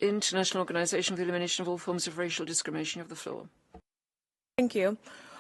International Organization for the Elimination of All Forms of Racial Discrimination. You have the floor. Thank you.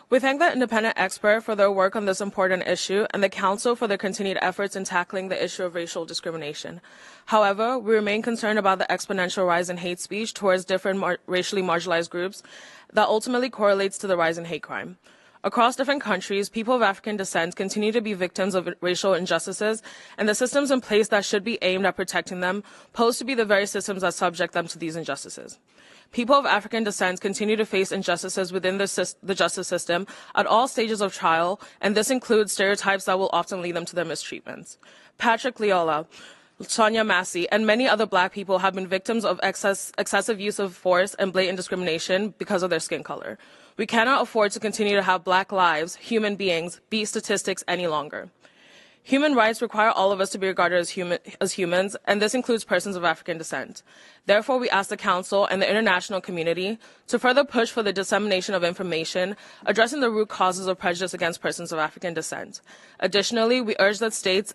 We thank the independent expert for their work on this important issue and the Council for their continued efforts in tackling the issue of racial discrimination. However, we remain concerned about the exponential rise in hate speech towards different racially marginalized groups that ultimately correlates to the rise in hate crime. Across different countries, people of African descent continue to be victims of racial injustices, and the systems in place that should be aimed at protecting them pose to be the very systems that subject them to these injustices. People of African descent continue to face injustices within the justice system at all stages of trial, and this includes stereotypes that will often lead them to their mistreatments. Patrick Leola, Sonia Massey, and many other Black people have been victims of excessive use of force and blatant discrimination because of their skin color. We cannot afford to continue to have Black lives, human beings, be statistics any longer. Human rights require all of us to be regarded as humans, and this includes persons of African descent. Therefore, we ask the Council and the international community to further push for the dissemination of information addressing the root causes of prejudice against persons of African descent. Additionally, we urge that states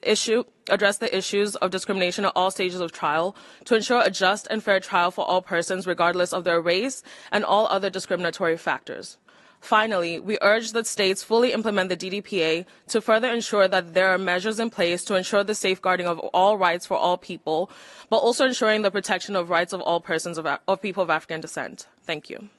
address the issues of discrimination at all stages of trial to ensure a just and fair trial for all persons regardless of their race and all other discriminatory factors. Finally, we urge that states fully implement the DDPA to further ensure that there are measures in place to ensure the safeguarding of all rights for all people, but also ensuring the protection of rights of all persons of people of African descent. Thank you.